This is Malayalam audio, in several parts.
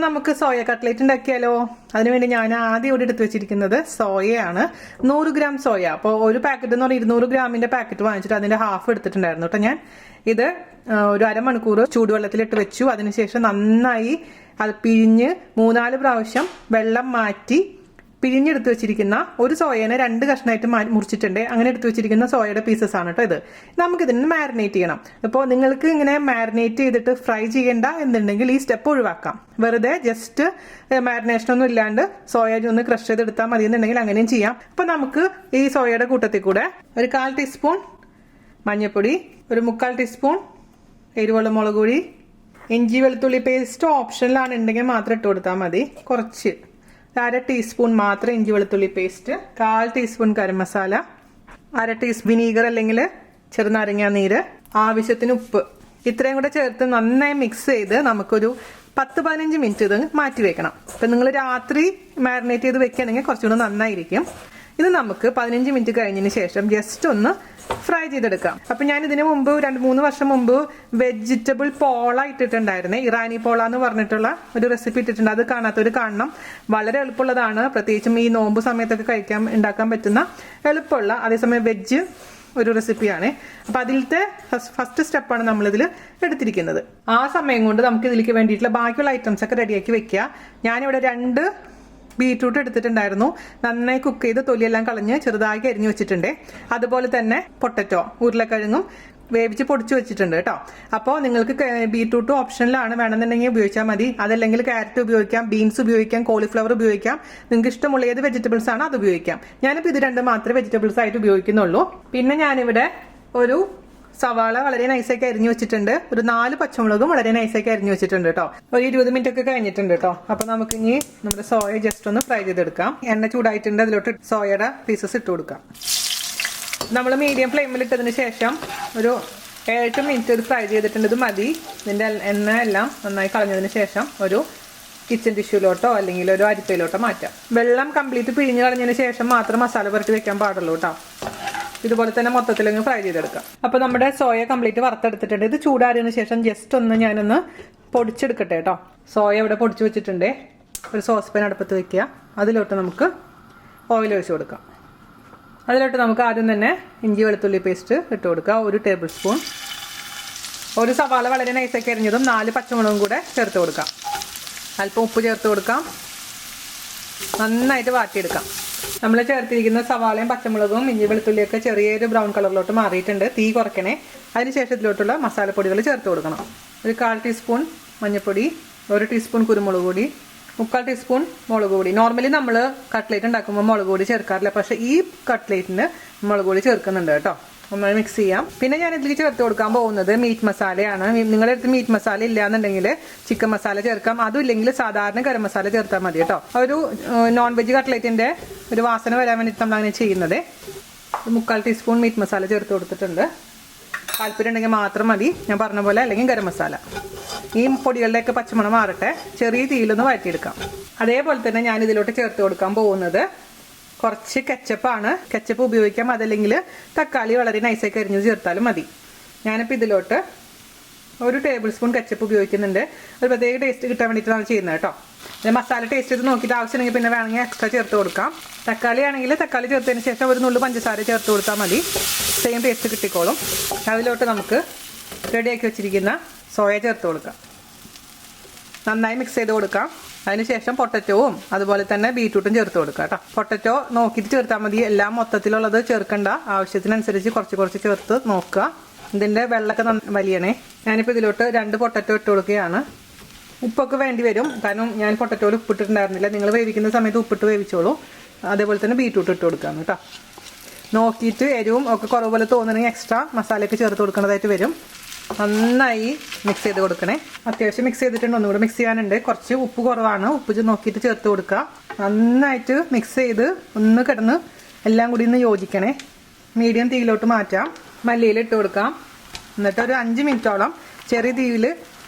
നമുക്ക് സോയ കട്ട്ലേറ്റ് ഉണ്ടാക്കിയാലോ? അതിനുവേണ്ടി ഞാൻ ആദ്യം ഇവിടെ എടുത്തു വെച്ചിരിക്കുന്നത് സോയയാണ്. 100 ഗ്രാം സോയ. അപ്പോൾ ഒരു പാക്കറ്റ് എന്ന് പറഞ്ഞാൽ 200 ഗ്രാമിന്റെ പാക്കറ്റ് വാങ്ങിച്ചിട്ട് അതിന്റെ ഹാഫ് എടുത്തിട്ടുണ്ടായിരുന്നു കേട്ടോ. ഞാൻ ഇത് ഒരു അരമണിക്കൂർ ചൂടുവെള്ളത്തിലിട്ട് വെച്ചു. അതിനുശേഷം നന്നായി അത് പിഴിഞ്ഞ് 3-4 പ്രാവശ്യം വെള്ളം മാറ്റി പിഴിഞ്ഞെടുത്ത് വെച്ചിരിക്കുന്ന ഒരു സോയേനെ 2 കഷ്ണമായിട്ട് മുറിച്ചിട്ടുണ്ട്. അങ്ങനെ എടുത്തു വെച്ചിരിക്കുന്ന സോയയുടെ പീസസ് ആണ് കേട്ടോ ഇത്. നമുക്കിതിന് മാരിനേറ്റ് ചെയ്യണം. അപ്പോൾ നിങ്ങൾക്ക് ഇങ്ങനെ മാരിനേറ്റ് ചെയ്തിട്ട് ഫ്രൈ ചെയ്യേണ്ട എന്നുണ്ടെങ്കിൽ ഈ സ്റ്റെപ്പ് ഒഴിവാക്കാം. വെറുതെ ജസ്റ്റ് മാരിനേഷൻ ഒന്നും ഇല്ലാണ്ട് സോയ ഒന്ന് ക്രഷ് ചെയ്തെടുത്താൽ മതി എന്നുണ്ടെങ്കിൽ അങ്ങനെയും ചെയ്യാം. അപ്പോൾ നമുക്ക് ഈ സോയയുടെ കൂട്ടത്തിൽ കൂടെ ഒരു 1/4 ടീസ്പൂൺ മഞ്ഞൾപ്പൊടി, ഒരു 3/4 ടീസ്പൂൺ എരിവുള്ള മുളക് പൊടി, ഇഞ്ചി വെളുത്തുള്ളി പേസ്റ്റ് ഓപ്ഷനിലാണ് ഉണ്ടെങ്കിൽ മാത്രം ഇട്ട് കൊടുത്താൽ മതി. കുറച്ച് 1/2 ടീസ്പൂൺ മാത്രം ഇഞ്ചി വെളുത്തുള്ളി paste, 1/4 teaspoon garam masala, 1/2 teaspoon vinegar അല്ലെങ്കിൽ ചെറുനാരങ്ങ നീര്, ആവശ്യത്തിന് ഉപ്പ്. ഇത്രയും കൂടെ ചേർത്ത് നന്നായി മിക്സ് ചെയ്ത് നമുക്കൊരു 10-15 മിനിറ്റ് ഇത് മാറ്റി വെക്കണം. അപ്പം നിങ്ങൾ രാത്രി മാരിനേറ്റ് ചെയ്ത് വെക്കുകയാണെങ്കിൽ കുറച്ചുകൂടെ നന്നായിരിക്കും. ഇത് നമുക്ക് 15 മിനിറ്റ് കഴിഞ്ഞതിന് ശേഷം ജസ്റ്റ് ഒന്ന് ഫ്രൈ ചെയ്തെടുക്കാം. അപ്പം ഞാൻ ഇതിനു മുമ്പ് 2-3 വർഷം മുമ്പ് വെജിറ്റബിൾ പോള ഇട്ടിട്ടുണ്ടായിരുന്നേ. ഇറാനി പോള എന്ന് പറഞ്ഞിട്ടുള്ള ഒരു റെസിപ്പി ഇട്ടിട്ടുണ്ട്. അത് കാണാത്തവർ കാണണം. വളരെ എളുപ്പമുള്ളതാണ്. പ്രത്യേകിച്ചും ഈ നോമ്പ് സമയത്തൊക്കെ ഉണ്ടാക്കാൻ പറ്റുന്ന എളുപ്പമുള്ള, അതേസമയം വെജ് ഒരു റെസിപ്പിയാണ്. അപ്പം അതിലത്തെ ഫസ്റ്റ് സ്റ്റെപ്പാണ് നമ്മളിതിൽ എടുത്തിരിക്കുന്നത്. ആ സമയം കൊണ്ട് നമുക്ക് ഇതിലേക്ക് വേണ്ടിയിട്ടുള്ള ബാക്കിയുള്ള ഐറ്റംസ് ഒക്കെ റെഡിയാക്കി വെക്കുക. ഞാനിവിടെ 2 ബീറ്റ്റൂട്ട് എടുത്തിട്ടുണ്ടായിരുന്നു. നന്നായി കുക്ക് ചെയ്ത് തൊലിയെല്ലാം കളഞ്ഞ് ചെറുതായി അരിഞ്ഞു വെച്ചിട്ടുണ്ട്. അതുപോലെ തന്നെ പൊട്ടറ്റോ, ഉരുളക്കിഴങ്ങും വേവിച്ച് പൊടിച്ചു വെച്ചിട്ടുണ്ട് കേട്ടോ. അപ്പോൾ നിങ്ങൾക്ക് ബീറ്റ്റൂട്ട് ഓപ്ഷനിലാണ്, വേണമെന്നുണ്ടെങ്കിൽ ഉപയോഗിച്ചാൽ മതി. അതല്ലെങ്കിൽ ക്യാരറ്റ് ഉപയോഗിക്കാം, ബീൻസ് ഉപയോഗിക്കാം, കോളിഫ്ലവർ ഉപയോഗിക്കാം. നിങ്ങൾക്ക് ഇഷ്ടമുള്ള ഏത് വെജിറ്റബിൾസ് ആണ് അത് ഉപയോഗിക്കാം. ഞാനിപ്പോൾ ഇത് 2 മാത്രമേ വെജിറ്റബിൾസ് ആയിട്ട് ഉപയോഗിക്കുന്നുള്ളൂ. പിന്നെ ഞാനിവിടെ ഒരു സവാള വളരെ നൈസാക്കി അരിഞ്ഞു വെച്ചിട്ടുണ്ട്. ഒരു 4 പച്ചമുളകും വളരെ നൈസാക്കി അരിഞ്ഞു വെച്ചിട്ടുണ്ട് കേട്ടോ. ഒരു 20 മിനിറ്റ് ഒക്കെ കഴിഞ്ഞിട്ടുണ്ട് കേട്ടോ. അപ്പൊ നമുക്ക് ഇനി നമ്മുടെ സോയ ജസ്റ്റ് ഒന്ന് ഫ്രൈ ചെയ്തെടുക്കാം. എണ്ണ ചൂടായിട്ടുണ്ട്. അതിലോട്ട് സോയയുടെ പീസസ് ഇട്ട് കൊടുക്കാം. നമ്മൾ മീഡിയം ഫ്ലെയിമിൽ ഇട്ടതിന് ശേഷം ഒരു 7 മിനിറ്റ് ഇത് ഫ്രൈ ചെയ്തിട്ടുണ്ട്. ഇത് മതി. ഇതിന്റെ എണ്ണ എല്ലാം നന്നായി കളഞ്ഞതിന് ശേഷം ഒരു കിച്ചൺ ടിഷ്യൂലോട്ടോ അല്ലെങ്കിൽ ഒരു അരിപ്പയിലോട്ടോ മാറ്റാം. വെള്ളം കംപ്ലീറ്റ് പിഴിഞ്ഞ് കളഞ്ഞതിന് ശേഷം മാത്രം മസാല പുരട്ടി വെക്കാൻ പാടുള്ളൂ കേട്ടോ. ഇതുപോലെ തന്നെ മൊത്തത്തിലങ്ങ് ഫ്രൈ ചെയ്തെടുക്കാം. അപ്പോൾ നമ്മുടെ സോയ കംപ്ലീറ്റ് വറുത്തെടുത്തിട്ടുണ്ട്. ഇത് ചൂടാറിയതിനു ശേഷം ജസ്റ്റ് ഒന്ന് ഞാനൊന്ന് പൊടിച്ചെടുക്കട്ടെ കേട്ടോ. സോയ ഇവിടെ പൊടിച്ചു വെച്ചിട്ടുണ്ട്. ഒരു സോസ് പാൻ അടുപ്പത്ത് വെക്കുക. അതിലോട്ട് നമുക്ക് ഓയിൽ ഒഴിച്ചു കൊടുക്കാം. അതിലോട്ട് നമുക്ക് ആദ്യം തന്നെ ഇഞ്ചി വെളുത്തുള്ളി പേസ്റ്റ് ഇട്ട് കൊടുക്കുക. 1 ടേബിൾ സ്പൂൺ. ഒരു സവാള വളരെ നൈസാക്കി അരിഞ്ഞതും 4 പച്ചമുളകും കൂടെ ചേർത്ത് കൊടുക്കാം. അല്പം ഉപ്പ് ചേർത്ത് കൊടുക്കാം. നന്നായിട്ട് വാട്ടിയെടുക്കാം. നമ്മൾ ചേർത്തിരിക്കുന്ന സവാളയും പച്ചമുളകും ഇഞ്ചി വെളുത്തുള്ളിയൊക്കെ ചെറിയൊരു ബ്രൗൺ കളറിലോട്ട് മാറിയിട്ടുണ്ട്. തീ കുറയ്ക്കണേ. അതിനുശേഷം ഇതിലോട്ടുള്ള മസാലപ്പൊടികൾ ചേർത്ത് കൊടുക്കണം. ഒരു 1/4 ടീസ്പൂൺ മഞ്ഞൾപ്പൊടി, 1 ടീസ്പൂൺ കുരുമുളക് പൊടി, 3/4 ടീസ്പൂൺ മുളക് പൊടി. നോർമലി നമ്മൾ കട്ട്ലേറ്റ് ഉണ്ടാക്കുമ്പോൾ മുളക് പൊടി ചേർക്കാറില്ല. പക്ഷേ ഈ കട്ട്ലേറ്റിന് മുളക് പൊടി ചേർക്കുന്നുണ്ട് കേട്ടോ. ഒന്ന് മിക്സ് ചെയ്യാം. പിന്നെ ഞാൻ ഇതിലേക്ക് ചേർത്ത് കൊടുക്കാൻ പോകുന്നത് മീറ്റ് മസാലയാണ്. നിങ്ങളുടെ അടുത്ത് മീറ്റ് മസാല ഇല്ലാന്നുണ്ടെങ്കിൽ ചിക്കൻ മസാല ചേർക്കാം. അതും ഇല്ലെങ്കിൽ സാധാരണ ഗരം മസാല ചേർത്താൽ മതി കേട്ടോ. ഒരു നോൺ വെജ് കട്ട്ലേറ്റിന്റെ ഒരു വാസന വരാൻ വേണ്ടിയിട്ട് നമ്മൾ അങ്ങനെ ചെയ്യുന്നത്. 3/4 ടീസ്പൂൺ മീറ്റ് മസാല ചേർത്ത് കൊടുത്തിട്ടുണ്ട്. താല്പര്യം ഉണ്ടെങ്കിൽ മാത്രം മതി. ഞാൻ പറഞ്ഞ പോലെ, അല്ലെങ്കിൽ ഗരം മസാല. ഈ പൊടികളുടെയൊക്കെ പച്ചമണം മാറട്ടെ. ചെറിയ തീയിലൊന്ന് വഴറ്റിയെടുക്കാം. അതേപോലെ തന്നെ ഞാൻ ഇതിലോട്ട് ചേർത്ത് കൊടുക്കാൻ പോകുന്നത് കുറച്ച് കെച്ചപ്പാണ്. കെച്ചപ്പ് ഉപയോഗിക്കാം. അതല്ലെങ്കിൽ തക്കാളി വളരെ നൈസായി അരിഞ്ഞ് ചേർത്താലും മതി. ഞാനിപ്പോൾ ഇതിലോട്ട് 1 ടേബിൾ സ്പൂൺ കെച്ചപ്പ് ഉപയോഗിക്കുന്നുണ്ട്. ഒരു പ്രത്യേക ടേസ്റ്റ് കിട്ടാൻ വേണ്ടിയിട്ടാണ് ചെയ്യുന്നത് കേട്ടോ. മസാല ടേസ്റ്റ് ചെയ്ത് നോക്കിയിട്ട് ആവശ്യമുണ്ടെങ്കിൽ പിന്നെ വേണമെങ്കിൽ എക്സ്ട്രാ ചേർത്ത് കൊടുക്കാം. തക്കാളി ആണെങ്കിൽ തക്കാളി ചേർത്തതിന് ശേഷം ഒരു നുള്ളു പഞ്ചസാര ചേർത്ത് കൊടുത്താൽ മതി. സെയിം ടേസ്റ്റ് കിട്ടിക്കോളും. അതിലോട്ട് നമുക്ക് റെഡിയാക്കി വെച്ചിരിക്കുന്ന സോയ ചേർത്ത് കൊടുക്കാം. നന്നായി മിക്സ് ചെയ്ത് കൊടുക്കാം. അതിനുശേഷം പൊട്ടറ്റോവും അതുപോലെ തന്നെ ബീറ്റ്റൂട്ടും ചേർത്ത് കൊടുക്കുക കേട്ടോ. പൊട്ടറ്റോ നോക്കിയിട്ട് ചേർത്താൽ മതി. എല്ലാം മൊത്തത്തിലുള്ളത് ചേർക്കണ്ട. ആവശ്യത്തിനനുസരിച്ച് കുറച്ച് ചേർത്ത് നോക്കുക. ഇതിൻ്റെ വെള്ളമൊക്കെ വലിയണേ. ഞാനിപ്പോൾ ഇതിലോട്ട് 2 പൊട്ടറ്റോ ഇട്ട് കൊടുക്കുകയാണ്. ഉപ്പൊക്കെ വേണ്ടി വരും. കാരണം ഞാൻ പൊട്ടറ്റോയിൽ ഉപ്പിട്ടിട്ടുണ്ടായിരുന്നില്ല. നിങ്ങൾ വേവിക്കുന്ന സമയത്ത് ഉപ്പിട്ട് വേവിച്ചോളൂ. അതേപോലെ തന്നെ ബീറ്റ്റൂട്ട് ഇട്ട് കൊടുക്കാമെന്ന് കേട്ടോ. നോക്കിയിട്ട് എരിവും ഒക്കെ കുറവ് പോലെ തോന്നുകയാണെങ്കിൽ എക്സ്ട്രാ മസാലയൊക്കെ ചേർത്ത് കൊടുക്കേണ്ടതായിട്ട് വരും. നന്നായി മിക്സ് ചെയ്ത് കൊടുക്കണേ. അത്യാവശ്യം മിക്സ് ചെയ്തിട്ടുണ്ട്. ഒന്നുകൂടെ മിക്സ് ചെയ്യാനുണ്ട്. കുറച്ച് ഉപ്പ് കുറവാണ്. ഉപ്പ് നോക്കിയിട്ട് ചേർത്ത് കൊടുക്കുക. നന്നായിട്ട് മിക്സ് ചെയ്ത് ഒന്ന് കിടന്ന് എല്ലാം കൂടി ഒന്ന് യോജിക്കണേ. മീഡിയം തീയിലോട്ട് മാറ്റാം. മല്ലിയില ഇട്ട് കൊടുക്കാം. എന്നിട്ട് ഒരു 5 മിനിറ്റോളം ചെറിയ തീയിൽ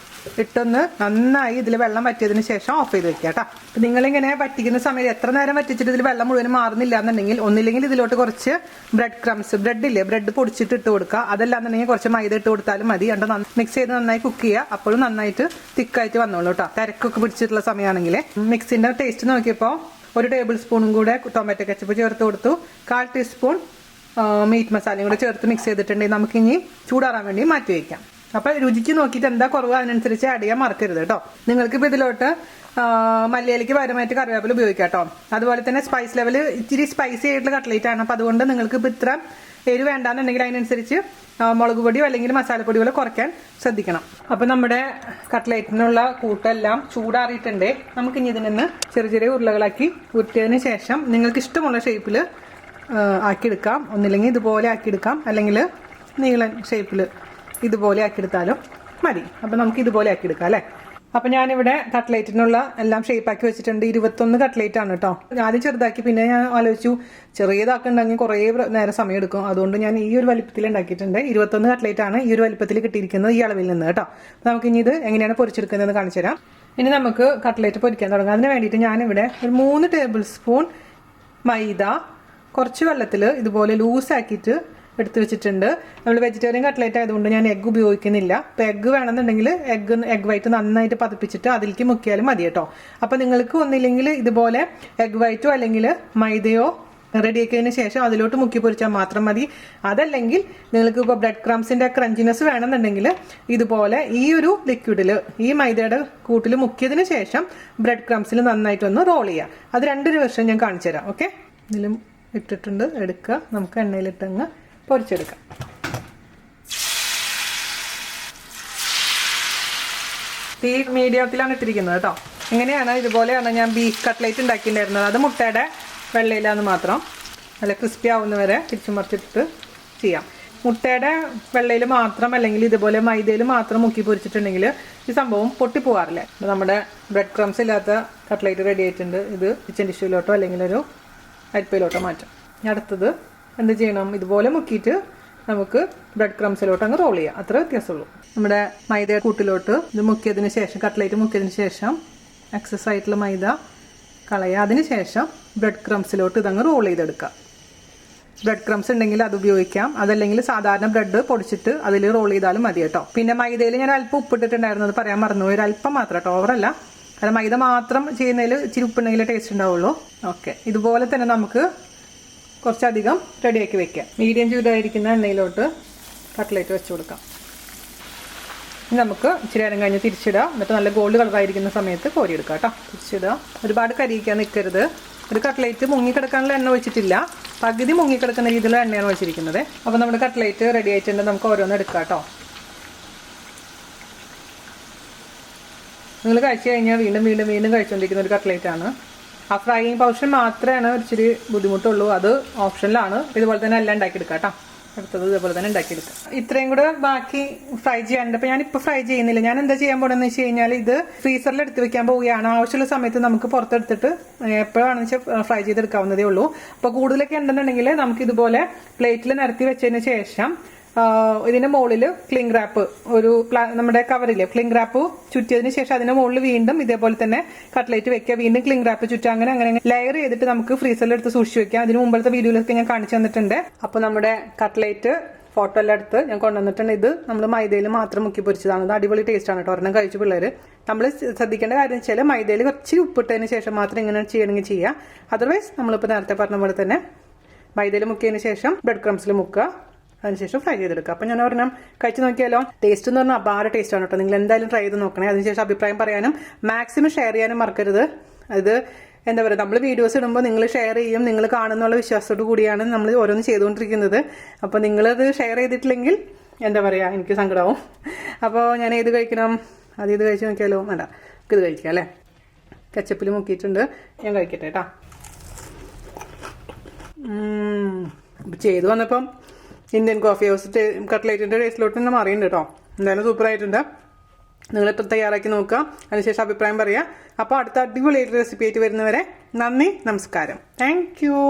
ഇട്ടൊന്ന് നന്നായി ഇതിൽ വെള്ളം വറ്റിയതിന് ശേഷം ഓഫ് ചെയ്ത് വെക്കുക കേട്ടോ. അപ്പം നിങ്ങളിങ്ങനെ വറ്റിക്കുന്ന സമയത്ത് എത്ര നേരം വറ്റിച്ചിട്ട് ഇതിൽ വെള്ളം മുഴുവൻ മാറുന്നില്ല എന്നുണ്ടെങ്കിൽ ഒന്നില്ലെങ്കിൽ ഇതിലോട്ട് കുറച്ച് ബ്രെഡ് ക്രംസ്, ബ്രെഡില്ലേ, ബ്രെഡ് പൊടിച്ചിട്ട് ഇട്ട് കൊടുക്കുക. അതല്ലാന്നുണ്ടെങ്കിൽ കുറച്ച് മൈദ ഇട്ട് കൊടുത്താലും മതി. എന്നിട്ട് മിക്സ് ചെയ്ത് നന്നായി കുക്ക് ചെയ്യുക. അപ്പോഴും നന്നായിട്ട് തിക്കായിട്ട് വന്നോളൂ കേട്ടോ. തിരക്കൊക്കെ പിടിച്ചിട്ടുള്ള സമയമാണെങ്കിൽ. മിക്സിൻ്റെ ടേസ്റ്റ് നോക്കിയപ്പോൾ 1 ടേബിൾ സ്പൂണും കൂടെ ടൊമാറ്റോ കെച്ചപ്പ് ചേർത്ത് കൊടുത്തു. 1/4 ടീസ്പൂൺ മീറ്റ് മസാലയും കൂടെ ചേർത്ത് മിക്സ് ചെയ്തിട്ടുണ്ടെങ്കിൽ നമുക്കിനി ചൂടാറാൻ വേണ്ടി മാറ്റി വയ്ക്കാം. അപ്പം രുചിക്ക് നോക്കിയിട്ട് എന്താ കുറവ് അതിനനുസരിച്ച് ആഡ് ചെയ്യാൻ മറക്കരുത് കേട്ടോ. നിങ്ങൾക്കിപ്പോൾ ഇതിലോട്ട് മല്ലിയിലേക്ക് പകരമായിട്ട് കറിവേപ്പില ഉപയോഗിക്കാം കേട്ടോ. അതുപോലെ തന്നെ സ്പൈസ് ലെവൽ ഇച്ചിരി സ്പൈസി ആയിട്ടുള്ള കട്ട്ലേറ്റ് ആണ്. അപ്പം അതുകൊണ്ട് നിങ്ങൾക്ക് ഇപ്പോൾ ഇത്ര എരിവ് വേണ്ടാന്നുണ്ടെങ്കിൽ അതിനനുസരിച്ച് മുളക് പൊടിയോ അല്ലെങ്കിൽ മസാലപ്പൊടിയോ കുറയ്ക്കാൻ ശ്രദ്ധിക്കണം. അപ്പം നമ്മുടെ കട്ട്ലേറ്റിനുള്ള കൂട്ടെല്ലാം ചൂടാറിയിട്ടുണ്ട്. നമുക്കിനി ഇതിൽ നിന്ന് ചെറിയ ചെറിയ ഉരുളകളാക്കി ഉരുട്ടിയതിന് ശേഷം നിങ്ങൾക്ക് ഇഷ്ടമുള്ള ഷേപ്പിൽ ആക്കിയെടുക്കാം. ഒന്നില്ലെങ്കിൽ ഇതുപോലെ ആക്കിയെടുക്കാം, അല്ലെങ്കിൽ നീളൻ ഷേപ്പിൽ ഇതുപോലെ ആക്കിയെടുത്താലും മതി. അപ്പം നമുക്ക് ഇതുപോലെ ആക്കിയെടുക്കാം അല്ലേ. അപ്പം ഞാനിവിടെ കട്ട്ലേറ്റിനുള്ള എല്ലാം ഷേപ്പാക്കി വെച്ചിട്ടുണ്ട്. 21 കട്ട്ലേറ്റ് ആണ് കേട്ടോ. ആദ്യം ചെറുതാക്കി, പിന്നെ ഞാൻ ആലോചിച്ചു ചെറിയതാക്കുന്നുണ്ടെങ്കിൽ കുറേ നേരം സമയം എടുക്കും. അതുകൊണ്ട് ഞാൻ ഈ ഒരു വലിപ്പത്തിൽ ഉണ്ടാക്കിയിട്ടുണ്ട്. 21 കട്ട്ലേറ്റ് ആണ് ഈ ഒരു വലിപ്പത്തിൽ കിട്ടിയിരിക്കുന്നത്, ഈ അളവിൽ നിന്ന് കേട്ടോ. നമുക്കിനി ഇത് എങ്ങനെയാണ് പൊരിച്ചെടുക്കുന്നതെന്ന് കാണിച്ചു തരാം. ഇനി നമുക്ക് കട്ട്ലേറ്റ് പൊരിക്കാൻ തുടങ്ങാം. അതിന് വേണ്ടിയിട്ട് ഞാനിവിടെ ഒരു 3 ടേബിൾ സ്പൂൺ മൈദ കുറച്ച് വെള്ളത്തിൽ ഇതുപോലെ ലൂസാക്കിയിട്ട് എടുത്ത് വെച്ചിട്ടുണ്ട്. നമ്മൾ വെജിറ്റേറിയൻ കട്ട്ലേറ്റ് ആയതുകൊണ്ട് ഞാൻ എഗ്ഗ് ഉപയോഗിക്കുന്നില്ല. അപ്പോൾ എഗ്ഗ് വേണമെന്നുണ്ടെങ്കിൽ എഗ്ഗ് വൈറ്റ് നന്നായിട്ട് പതിപ്പിച്ചിട്ട് അതിലേക്ക് മുക്കിയാലും മതി കേട്ടോ. അപ്പോൾ നിങ്ങൾക്ക് ഒന്നില്ലെങ്കിൽ ഇതുപോലെ എഗ്ഗ് വൈറ്റോ അല്ലെങ്കിൽ മൈദയോ റെഡിയാക്കിയതിന് ശേഷം അതിലോട്ട് മുക്കി പൊരിച്ചാൽ മാത്രം മതി. അതല്ലെങ്കിൽ നിങ്ങൾക്ക് ഇപ്പോൾ ബ്രെഡ് ക്രംസിൻ്റെ ക്രഞ്ചിനെസ് വേണമെന്നുണ്ടെങ്കിൽ ഇതുപോലെ ഈ ഒരു ലിക്വിഡിൽ ഈ മൈദയുടെ കൂട്ടിൽ മുക്കിയതിന് ശേഷം ബ്രെഡ് ക്രംസിൽ നന്നായിട്ടൊന്ന് റോൾ ചെയ്യുക. അത് 2 വർഷം ഞാൻ കാണിച്ചു തരാം. ഓക്കെ, ഇതിലും ഇട്ടിട്ടുണ്ട്, എടുക്കുക. നമുക്ക് എണ്ണയിലിട്ടങ്ങ് പൊരിച്ചെടുക്കാം. തീ മീഡിയത്തിലാണ് ഇട്ടിരിക്കുന്നത് കേട്ടോ. എങ്ങനെയാണ് ഇതുപോലെയാണ് ഞാൻ ബീഫ് കട്ട്ലേറ്റ് ഉണ്ടാക്കിയിട്ടുണ്ടായിരുന്നത്. അത് മുട്ടയുടെ വെള്ളയിലാന്ന് മാത്രം. നല്ല ക്രിസ്പി ആവുന്നവരെ തിരിച്ചു മറിച്ചിട്ട് ചെയ്യാം. മുട്ടയുടെ വെള്ളയിൽ മാത്രം അല്ലെങ്കിൽ ഇതുപോലെ മൈദയിൽ മാത്രം മുക്കി പൊരിച്ചിട്ടുണ്ടെങ്കിൽ ഈ സംഭവം പൊട്ടിപ്പോകാറില്ല. നമ്മുടെ ബ്രെഡ് ക്രംസ് ഇല്ലാത്ത കട്ട്ലേറ്റ് റെഡി ആയിട്ടുണ്ട്. ഇത് കിച്ചൻ ടിഷ്യൂലോട്ടോ അല്ലെങ്കിൽ ഒരു അരിപ്പയിലോട്ടോ മാറ്റാം. അടുത്തത് എന്ത് ചെയ്യണം, ഇതുപോലെ മുക്കിയിട്ട് നമുക്ക് ബ്രെഡ് ക്രംസിലോട്ട് അങ്ങ് റോൾ ചെയ്യാം. അത്ര വ്യത്യാസമുള്ളൂ. നമ്മുടെ മൈദ കൂട്ടിലോട്ട് ഇത് മുക്കിയതിന് ശേഷം, കട്ട്ലേറ്റ് മുക്കിയതിന് ശേഷം എക്സസ് ആയിട്ടുള്ള മൈദ കളയുക. അതിന് ശേഷം ബ്രെഡ് ക്രംസിലോട്ട് ഇതങ്ങ് റോൾ ചെയ്തെടുക്കുക. ബ്രെഡ് ക്രംസ് ഉണ്ടെങ്കിൽ അത് ഉപയോഗിക്കാം. അതല്ലെങ്കിൽ സാധാരണ ബ്രെഡ് പൊടിച്ചിട്ട് അതിൽ റോൾ ചെയ്താലും മതി കേട്ടോ. പിന്നെ മൈദയിൽ ഞാൻ അല്പം ഉപ്പിട്ടിട്ടുണ്ടായിരുന്നത് പറയാൻ മറന്നുപോയി. ഒരു അല്പം മാത്രം കേട്ടോ, ഓവറല്ല. കാരണം മൈദ മാത്രം ചെയ്യുന്നതിൽ ഇച്ചിരി ഉപ്പുണ്ടെങ്കിൽ ടേസ്റ്റ് ഉണ്ടാവുള്ളൂ. ഓക്കെ, ഇതുപോലെ തന്നെ നമുക്ക് കുറച്ചധികം റെഡിയാക്കി വെക്കാം. മീഡിയം ചൂടായിരിക്കുന്ന എണ്ണയിലോട്ട് കട്ട്ലേറ്റ് വെച്ച് കൊടുക്കാം. ഇനി നമുക്ക് ഇച്ചിരി നേരം കഴിഞ്ഞ് തിരിച്ചിടുക. എന്നിട്ട് നല്ല ഗോൾഡ് കളറായിരിക്കുന്ന സമയത്ത് കോരിയെടുക്കാം കേട്ടോ. തിരിച്ചിടുക. ഒരുപാട് കരിയിക്കാൻ നിൽക്കരുത്. ഒരു കട്ട്ലേറ്റ് മുങ്ങിക്കിടക്കാനുള്ള എണ്ണ ഒഴിച്ചിട്ടില്ല, പകുതി മുങ്ങിക്കിടക്കുന്ന രീതിയിലുള്ള എണ്ണയാണ് ഒഴിച്ചിരിക്കുന്നത്. അപ്പോൾ നമ്മുടെ കട്ട്ലേറ്റ് റെഡി ആയിട്ടുണ്ട്. നമുക്ക് ഓരോന്ന് എടുക്കാം കേട്ടോ. നിങ്ങൾ കഴിച്ചു കഴിഞ്ഞാൽ വീണ്ടും വീണ്ടും വീണ്ടും കഴിച്ചുകൊണ്ടിരിക്കുന്ന ഒരു കട്ട്ലേറ്റ് ആണ്. ആ ഫ്രൈയിങ് പോർഷൻ മാത്രമാണ് ഇച്ചിരി ബുദ്ധിമുട്ടുള്ളൂ, അത് ഓപ്ഷനിലാണ്. ഇതുപോലെ തന്നെ എല്ലാം ഉണ്ടാക്കിയെടുക്കാം കേട്ടോ. അടുത്തത് ഇതുപോലെ തന്നെ ഉണ്ടാക്കിയെടുക്കാം. ഇത്രയും കൂടെ ബാക്കി ഫ്രൈ ചെയ്യാനുണ്ട്. അപ്പോൾ ഞാനിപ്പോൾ ഫ്രൈ ചെയ്യുന്നില്ല. ഞാൻ എന്താ ചെയ്യാൻ പോകണമെന്ന് വെച്ച് കഴിഞ്ഞാൽ ഇത് ഫ്രീസറിൽ എടുത്ത് വെക്കാൻ പോവുകയാണ്. ആവശ്യമുള്ള സമയത്ത് നമുക്ക് പുറത്തെടുത്തിട്ട് എപ്പോഴാണെന്ന് വെച്ചാൽ ഫ്രൈ ചെയ്തെടുക്കാവുന്നതേ ഉള്ളൂ. അപ്പോൾ കൂടുതലൊക്കെ ഉണ്ടെന്നുണ്ടെങ്കിൽ നമുക്ക് ഇതുപോലെ പ്ലേറ്റിൽ നിരത്തി വെച്ചതിന് ശേഷം ഇതിന്റെ മുകളിൽ ക്ലിംഗ് റാപ്പ്, ഒരു നമ്മുടെ കവറില്ലേ ക്ലിംഗ് റാപ്പ് ചുറ്റിയതിന് ശേഷം അതിന്റെ മുകളിൽ വീണ്ടും ഇതേപോലെ തന്നെ കട്ട്ലേറ്റ് വെക്കുക, വീണ്ടും ക്ലിംഗ് റാപ്പ് ചുറ്റുക, അങ്ങനെ അങ്ങനെ ലെയർ ചെയ്തിട്ട് നമുക്ക് ഫ്രീസറിൽ എടുത്ത് സൂക്ഷിച്ച് വെക്കാം. അതിന് മുമ്പത്തെ വീഡിയോയിലൊക്കെ ഞാൻ കാണിച്ചു തന്നിട്ടുണ്ട്. അപ്പൊ നമ്മുടെ കട്ട്ലേറ്റ് ഫോട്ടോ എല്ലാം എടുത്ത് ഞാൻ കൊണ്ടുവന്നിട്ടുണ്ട്. ഇത് നമ്മൾ മൈദയിൽ മാത്രം മുക്കി പൊരിച്ചതാണ്. ഇത് അടിപൊളി ടേസ്റ്റ് ആണ് കേട്ടോ. ഒരെണ്ണം കഴിച്ചു പിള്ളേർ. നമ്മൾ ശ്രദ്ധിക്കേണ്ട കാര്യം വെച്ചാൽ മൈദയിൽ കുറച്ച് ഉപ്പിട്ടതിന് ശേഷം മാത്രം ഇങ്ങനെ ചെയ്യണമെങ്കിൽ ചെയ്യുക. അതർവൈസ് നമ്മളിപ്പോൾ നേരത്തെ പറഞ്ഞ പോലെ തന്നെ മൈദയിൽ മുക്കിയതിന് ശേഷം ബ്രെഡ് ക്രംസിൽ മുക്കുക, അതിനുശേഷം ഫ്രൈ ചെയ്തെടുക്കുക. അപ്പം ഞാൻ ഒരെണ്ണം കഴിച്ച് നോക്കിയാലോ. ടേസ്റ്റ് എന്ന് പറഞ്ഞാൽ അപാര ടേസ്റ്റ് ആണ് കേട്ടോ. നിങ്ങൾ എന്തായാലും ട്രൈ ചെയ്ത് നോക്കണേ. അതിനുശേഷം അഭിപ്രായം പറയാനും മാക്സിമം ഷെയർ ചെയ്യാനും മറക്കരുത്. അത് എന്താ പറയുക, നമ്മൾ വീഡിയോസ് ഇടുമ്പോൾ നിങ്ങൾ ഷെയർ ചെയ്യും, നിങ്ങൾ കാണുന്നുള്ള വിശ്വാസത്തോടു കൂടിയാണ് നമ്മൾ ഓരോന്ന് ചെയ്തുകൊണ്ടിരിക്കുന്നത്. അപ്പോൾ നിങ്ങളത് ഷെയർ ചെയ്തിട്ടില്ലെങ്കിൽ എന്താ പറയുക, എനിക്ക് സങ്കടമാവും. അപ്പോൾ ഞാൻ ഏത് കഴിക്കണം, അത് ഇത് കഴിച്ച് നോക്കിയാലോ. വേണ്ട, ഇത് കഴിക്കാം അല്ലേ. കച്ചപ്പിൽ മുക്കിയിട്ടുണ്ട്, ഞാൻ കഴിക്കട്ടെ കേട്ടോ. ചെയ്തു വന്നപ്പം ഇന്ത്യൻ കോഫി ഹൗസ് കട്ട്ലേറ്റിൻ്റെ ടേസ്റ്റിലോട്ട് തന്നെ മാറിയിട്ടുണ്ട് കേട്ടോ. എന്തായാലും സൂപ്പറായിട്ടുണ്ട്. നിങ്ങളിപ്പോൾ തയ്യാറാക്കി നോക്കുക, അതിനുശേഷം അഭിപ്രായം പറയുക. അപ്പോൾ അടുത്ത അടിപൊളിയായിട്ട് റെസിപ്പി ആയിട്ട് വരുന്നവരെ നന്ദി, നമസ്കാരം. Thank you.